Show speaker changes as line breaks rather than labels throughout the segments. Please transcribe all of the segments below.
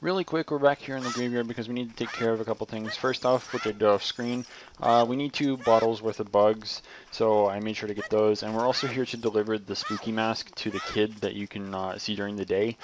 Really quick, we're back here in the graveyard because we need to take care of a couple things. First off, which I did off screen, we need 2 bottles worth of bugs, so I made sure to get those. And we're also here to deliver the spooky mask to the kid that you can see during the day.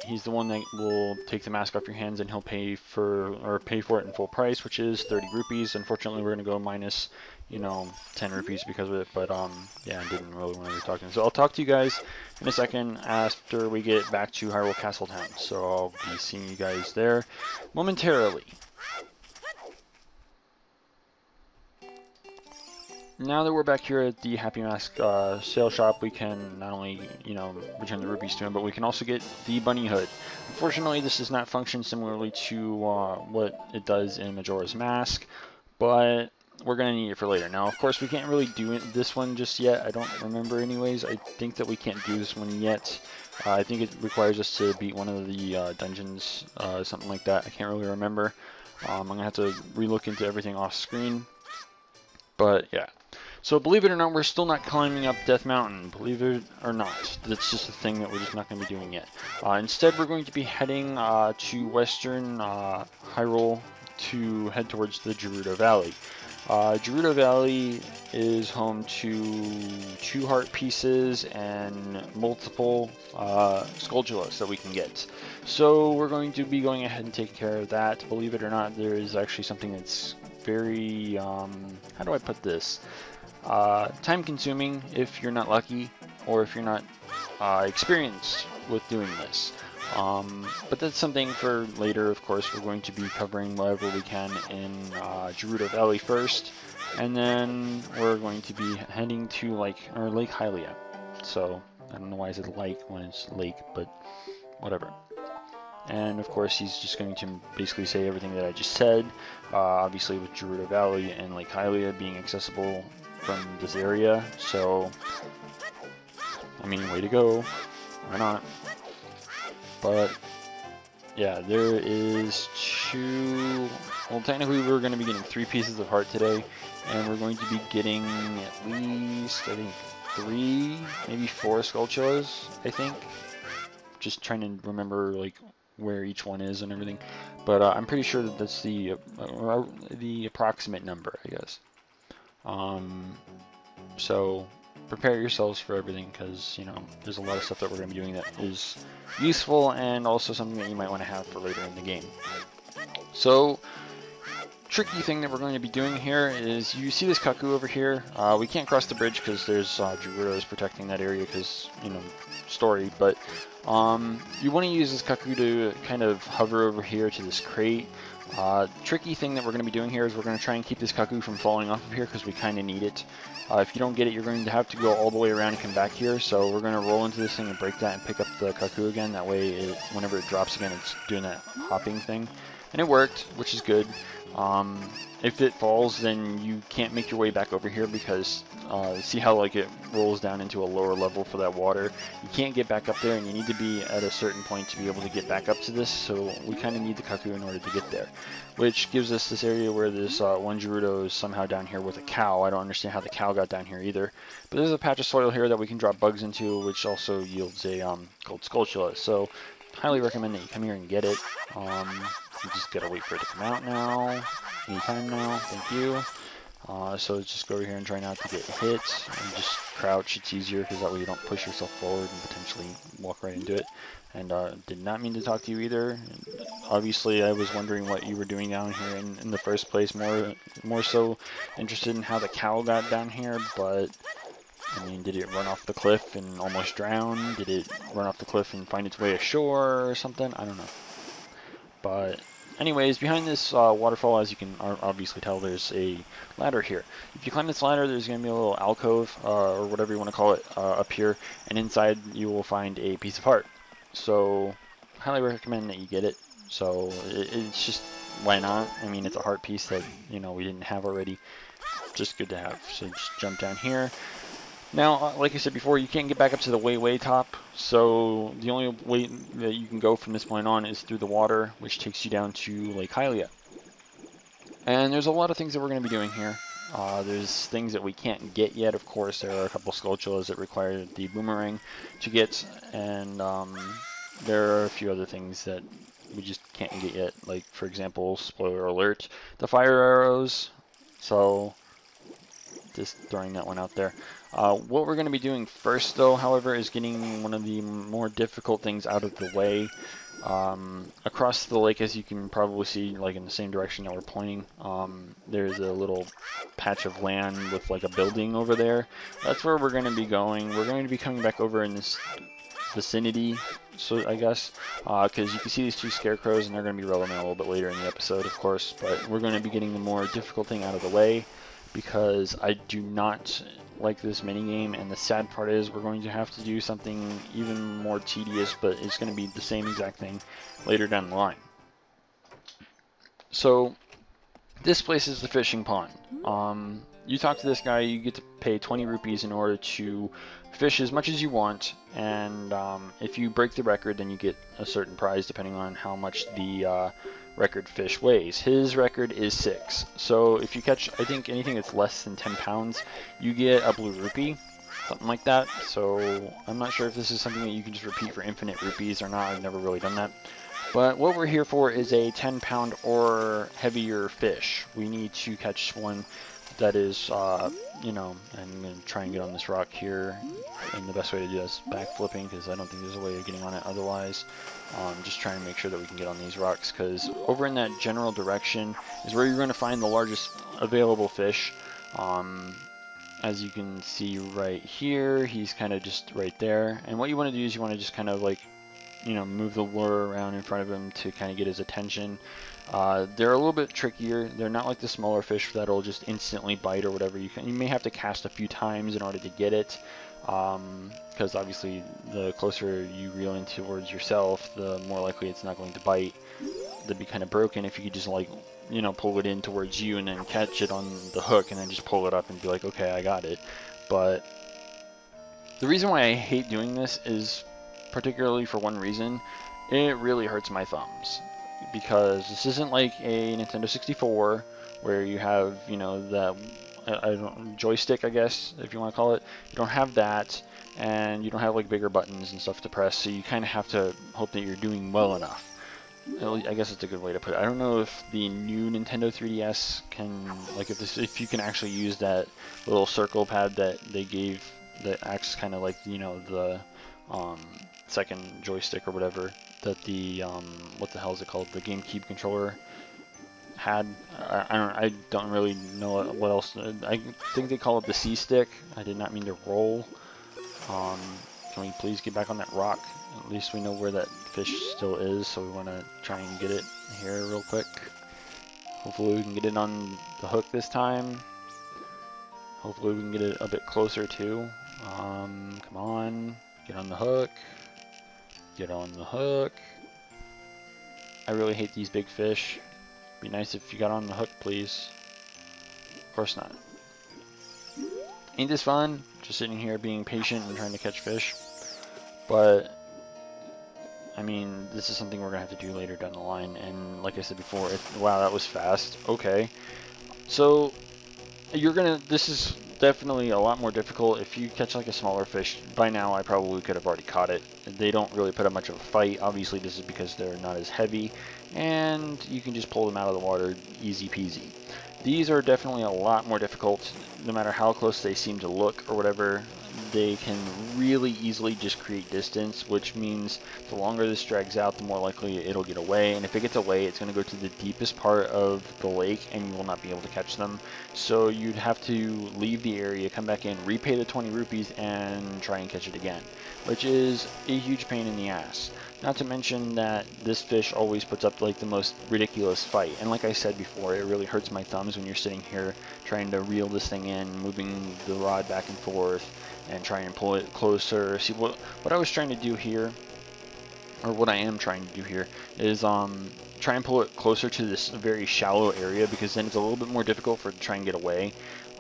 He's the one that will take the mask off your hands, and he'll pay for it in full price, which is 30 rupees. Unfortunately, we're gonna go minus, 10 rupees because of it. But yeah, I didn't really want to be talking. So I'll talk to you guys in a second after we get back to Hyrule Castle Town. So I'll be seeing you guys there momentarily. Now that we're back here at the Happy Mask sale shop, we can not only, return the rupees to him, but we can also get the bunny hood. Unfortunately, this does not function similarly to what it does in Majora's Mask, but we're going to need it for later. Now, of course, we can't really do this one just yet. I don't remember anyways. I think that we can't do this one yet. I think it requires us to beat one of the dungeons, something like that. I can't really remember. I'm going to have to relook into everything off screen. But, yeah. So, believe it or not, we're still not climbing up Death Mountain. Believe it or not. That's just a thing that we're just not going to be doing yet. Instead, we're going to be heading to Western Hyrule to head towards the Gerudo Valley. Gerudo Valley is home to 2 heart pieces and multiple Skulltulas that we can get. So we're going to be going ahead and taking care of that. Believe it or not, there is actually something that's very, how do I put this? Time consuming if you're not lucky, or if you're not experienced with doing this. But that's something for later. Of course, we're going to be covering whatever we can in Gerudo Valley first, and then we're going to be heading to Lake Hylia. So I don't know why I said like when it's lake, but whatever. And of course, he's just going to basically say everything that I just said. Obviously, with Gerudo Valley and Lake Hylia being accessible from this area, so I mean, way to go. Why not? But yeah, there is 2. Well, technically, we're going to be getting 3 pieces of heart today, and we're going to be getting at least, I think, 3, maybe 4 Skulltulas. I think. Just trying to remember like where each one is and everything, but I'm pretty sure that that's the approximate number, I guess. So prepare yourselves for everything, because there's a lot of stuff that we're going to be doing that is useful, and also something that you might want to have for later in the game. So tricky thing that we're going to be doing here is, you see this Kaku over here. We can't cross the bridge because there's Gerudos protecting that area, because story, but you want to use this Kaku to kind of hover over here to this crate. Tricky thing that we're going to be doing here is we're going to try and keep this Kaku from falling off of here, because we kind of need it. If you don't get it, you're going to have to go all the way around and come back here. So we're going to roll into this thing and break that and pick up the Kaku again. That way, whenever it drops again, it's doing that hopping thing. And it worked, which is good. If it falls, then you can't make your way back over here, because see how like it rolls down into a lower level for that water. You can't get back up there, and you need to be at a certain point to be able to get back up to this. So we kind of need the Kaku in order to get there, which gives us this area where this one Gerudo is somehow down here with a cow. I don't understand how the cow got down here either. But there's a patch of soil here that we can drop bugs into, which also yields a gold Skulltula. So highly recommend that you come here and get it. You just gotta wait for it to come out now. Anytime now. Thank you. So just go over here and try not to get hit. And just crouch. It's easier, because that way you don't push yourself forward and potentially walk right into it. And did not mean to talk to you either. And obviously, I was wondering what you were doing down here in the first place. More so interested in how the cow got down here, but I mean, did it run off the cliff and almost drown? Did it run off the cliff and find its way ashore or something? I don't know. But anyways, behind this waterfall, as you can obviously tell, there's a ladder here. If you climb this ladder, there's going to be a little alcove, or whatever you want to call it, up here. And inside, you will find a piece of heart. So, highly recommend that you get it. So, it's just, why not? I mean, it's a heart piece that, we didn't have already. Just good to have. So, just jump down here. Now, like I said before, you can't get back up to the way top, so the only way that you can go from this point on is through the water, which takes you down to Lake Hylia. And there's a lot of things that we're going to be doing here. There's things that we can't get yet, of course. There are a couple Skulltulas that require the boomerang to get, and there are a few other things that we just can't get yet. Like, for example, spoiler alert, the fire arrows. So, just throwing that one out there. What we're going to be doing first, though, however, is getting one of the more difficult things out of the way. Across the lake, as you can probably see, like in the same direction that we're pointing, there's a little patch of land with like a building over there. That's where we're going to be going. We're going to be coming back over in this vicinity, so I guess, because you can see these two scarecrows, and they're going to be relevant a little bit later in the episode, of course, but we're going to be getting the more difficult thing out of the way, because I do not like this minigame, and the sad part is we're going to have to do something even more tedious, but it's going to be the same exact thing later down the line. So, this place is the fishing pond. You talk to this guy, you get to pay 20 rupees in order to fish as much as you want, and if you break the record, then you get a certain prize depending on how much the record fish weighs. His record is 6, so if you catch, I think, anything that's less than 10 pounds, you get a blue rupee, something like that. So I'm not sure if this is something that you can just repeat for infinite rupees or not. I've never really done that. But what we're here for is a 10-pound or heavier fish. We need to catch one that is, you know, I'm going to try and get on this rock here, and the best way to do that is backflipping, because I don't think there's a way of getting on it otherwise. Just trying to make sure that we can get on these rocks, because over in that general direction is where you're going to find the largest available fish. As you can see right here, he's kind of just right there, and what you want to do is you want to just kind of like, you know, move the lure around in front of him to kind of get his attention. They're a little bit trickier. They're not like the smaller fish that'll just instantly bite or whatever. You may have to cast a few times in order to get it, because obviously the closer you reel in towards yourself, the more likely it's not going to bite. That'd be kind of broken if you could just, like, you know, pull it in towards you and then catch it on the hook and then just pull it up and be like, okay, I got it. But the reason why I hate doing this is particularly for one reason. It really hurts my thumbs, because this isn't like a Nintendo 64 where you have, you know, that joystick, I guess, if you want to call it. You don't have that, and you don't have like bigger buttons and stuff to press, so you kind of have to hope that you're doing well enough. I guess it's a good way to put it. I don't know if the new Nintendo 3DS can, like, if you can actually use that little circle pad that they gave that acts kind of like, you know, the second joystick or whatever that the what the hell is it called, the GameCube controller had. I don't really know what else. I think they call it the C stick. I did not mean to roll. Can we please get back on that rock? At least we know where that fish still is, so we want to try and get it here real quick. Hopefully we can get it on the hook this time. Hopefully we can get it a bit closer too. Come on, get on the hook. Get on the hook. I really hate these big fish. Be nice if you got on the hook, please. Of course not. Ain't this fun? Just sitting here being patient and trying to catch fish. But I mean, this is something we're gonna have to do later down the line, and like I said before, wow, that was fast. Okay, so this is definitely a lot more difficult. If you catch like a smaller fish, by now I probably could have already caught it. They don't really put up much of a fight. Obviously this is because they're not as heavy, and you can just pull them out of the water easy peasy. These are definitely a lot more difficult. No matter how close they seem to look or whatever, they can really easily just create distance, which means the longer this drags out, the more likely it'll get away. And if it gets away, it's going to go to the deepest part of the lake, and you will not be able to catch them. So you'd have to leave the area, come back in, repay the 20 rupees, and try and catch it again, which is a huge pain in the ass. Not to mention that this fish always puts up like the most ridiculous fight. And like I said before, it really hurts my thumbs when you're sitting here trying to reel this thing in, moving the rod back and forth, and try and pull it closer. See, what I was trying to do here, or what I am trying to do here, is try and pull it closer to this very shallow area, because then it's a little bit more difficult for it to try and get away.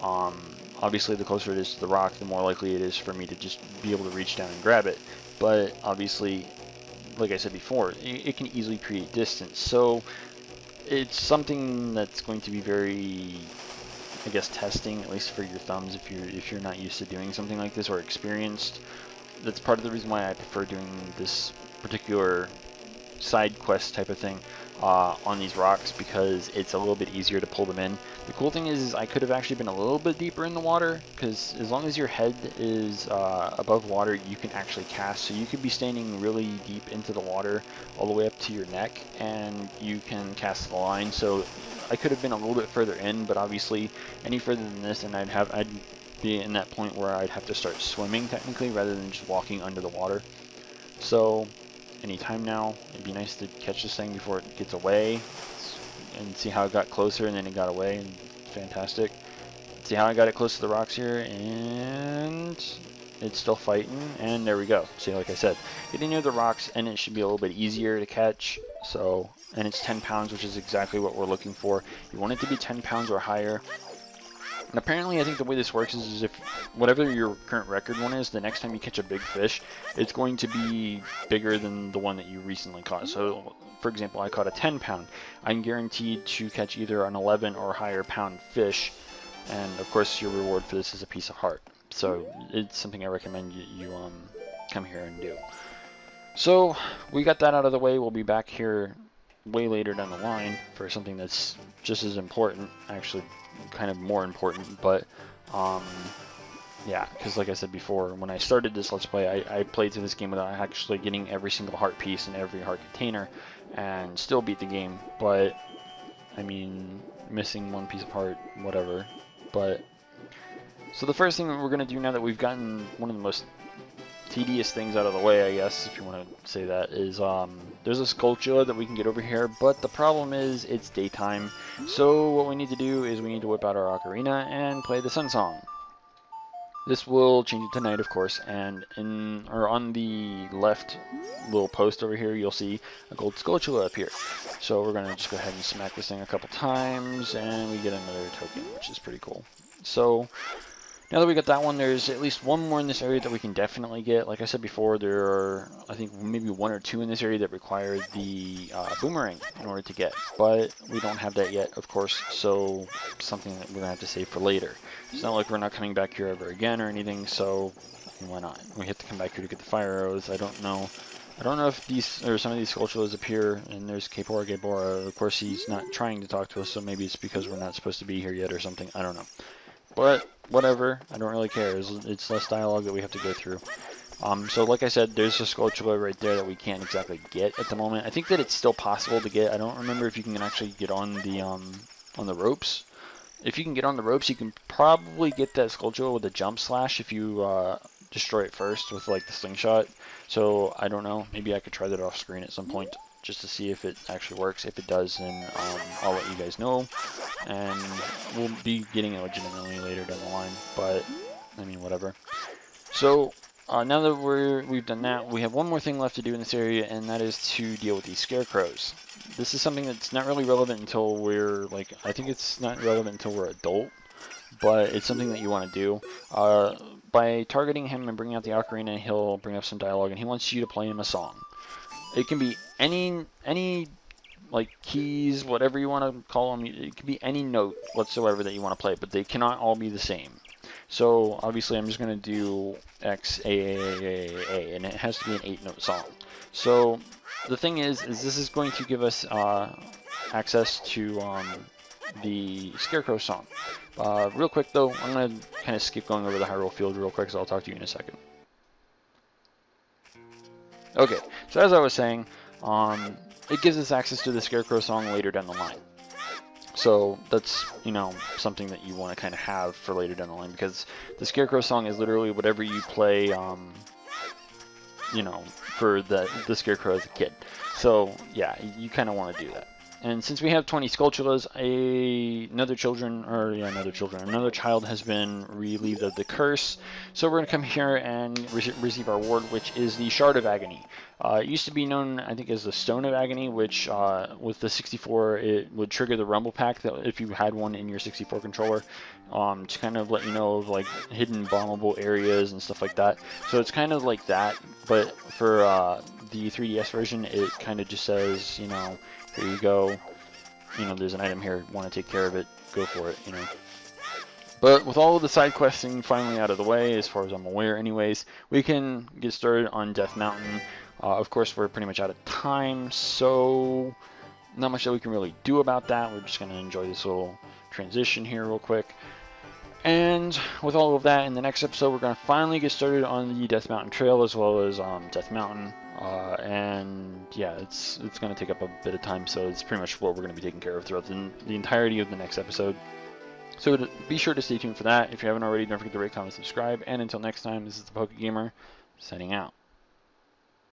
Obviously, the closer it is to the rock, the more likely it is for me to just be able to reach down and grab it. But obviously, like I said before, it can easily create distance. So it's something that's going to be very, I guess, testing, at least for your thumbs, if you're not used to doing something like this or experienced. That's part of the reason why I prefer doing this particular side quest type of thing on these rocks because it's a little bit easier to pull them in. The cool thing is I could have actually been a little bit deeper in the water, because as long as your head is above water, you can actually cast. So you could be standing really deep into the water all the way up to your neck, and you can cast the line. So I could have been a little bit further in, but obviously any further than this and I'd be in that point where I'd have to start swimming technically rather than just walking under the water. So anytime now, it'd be nice to catch this thing before it gets away and see how it got closer, and then it got away, and fantastic. See how I got it close to the rocks here, and it's still fighting, and there we go. See, like I said, getting near the rocks, and it should be a little bit easier to catch. So, and it's 10 pounds, which is exactly what we're looking for. You want it to be 10 pounds or higher. And apparently, I think the way this works is if whatever your current record one is, the next time you catch a big fish, it's going to be bigger than the one that you recently caught. So, for example, I caught a 10 pound. I'm guaranteed to catch either an 11 or higher pound fish. And of course, your reward for this is a piece of heart. So, it's something I recommend you come here and do. So, we got that out of the way. We'll be back here way later down the line for something that's just as important, actually kind of more important, but yeah, because like I said before, when I started this Let's Play, I played through this game without actually getting every single heart piece and every heart container, and still beat the game. But I mean, missing one piece of heart, whatever. But so the first thing that we're gonna do now that we've gotten one of the most tedious things out of the way, I guess, if you want to say that, is there's a sculpture that we can get over here, but the problem is it's daytime. So what we need to do is we need to whip out our ocarina and play the sun song. This will change it to night, of course, and on the left little post over here, you'll see a gold sculpture up here. So we're gonna just go ahead and smack this thing a couple times, and we get another token, which is pretty cool. So now that we got that one, there's at least one more in this area that we can definitely get. Like I said before, there are, I think, maybe 1 or 2 in this area that require the boomerang in order to get. But we don't have that yet, of course, so something that we're going to have to save for later. It's not like we're not coming back here ever again or anything, so why not? We have to come back here to get the fire arrows. I don't know if these, or some of these sculptures appear, and there's Gabora. Of course, he's not trying to talk to us, so maybe it's because we're not supposed to be here yet or something. I don't know. But whatever, I don't really care. It's less dialogue that we have to go through. So like I said, there's a sculpture right there that we can't exactly get at the moment. I think that it's still possible to get. I don't remember if you can actually get on the ropes. If you can get on the ropes, you can probably get that sculpture with a jump slash if you destroy it first with like the slingshot. So I don't know. Maybe I could try that off screen at some point, just to see if it actually works. If it does, then I'll let you guys know, and we'll be getting it legitimately later down the line, but I mean, whatever. So now that we've done that, we have one more thing left to do in this area, and that is to deal with these scarecrows. This is something that's not really relevant until we're, like, I think it's not relevant until we're adult, but it's something that you want to do. By targeting him and bringing out the ocarina, he'll bring up some dialogue, and he wants you to play him a song. It can be any like keys, whatever you want to call them. It can be any note whatsoever that you want to play, but they cannot all be the same. So obviously I'm just going to do X, A, A, A, A, A, and it has to be an 8-note song. So the thing is this is going to give us access to the Scarecrow song. Real quick though, I'm going to kind of skip going over the Hyrule field real quick, so I'll talk to you in a second. Okay, so as I was saying, it gives us access to the Scarecrow song later down the line. So that's, you know, something that you want to kind of have for later down the line, because the Scarecrow song is literally whatever you play, you know, for the Scarecrow as a kid. So yeah, you kind of want to do that. And since we have 20 sculptures, another child has been relieved of the curse. So we're going to come here and receive our reward, which is the Shard of Agony. It used to be known, I think, as the Stone of Agony, which with the 64, it would trigger the Rumble Pack that if you had one in your 64 controller, to kind of let you know of like hidden bombable areas and stuff like that. So it's kind of like that, but for the 3DS version, it kind of just says, you know, here you go, you know, there's an item here, want to take care of it, go for it, you know. But with all of the side questing finally out of the way, as far as I'm aware anyways, we can get started on Death Mountain. Of course, we're pretty much out of time, so not much that we can really do about that. We're just going to enjoy this little transition here real quick. And with all of that, in the next episode, we're going to finally get started on the Death Mountain Trail as well as Death Mountain. And yeah, it's going to take up a bit of time, so it's pretty much what we're going to be taking care of throughout the entirety of the next episode. So be sure to stay tuned for that. If you haven't already, don't forget to rate, comment, subscribe. And until next time, this is the PokeGamer, signing out.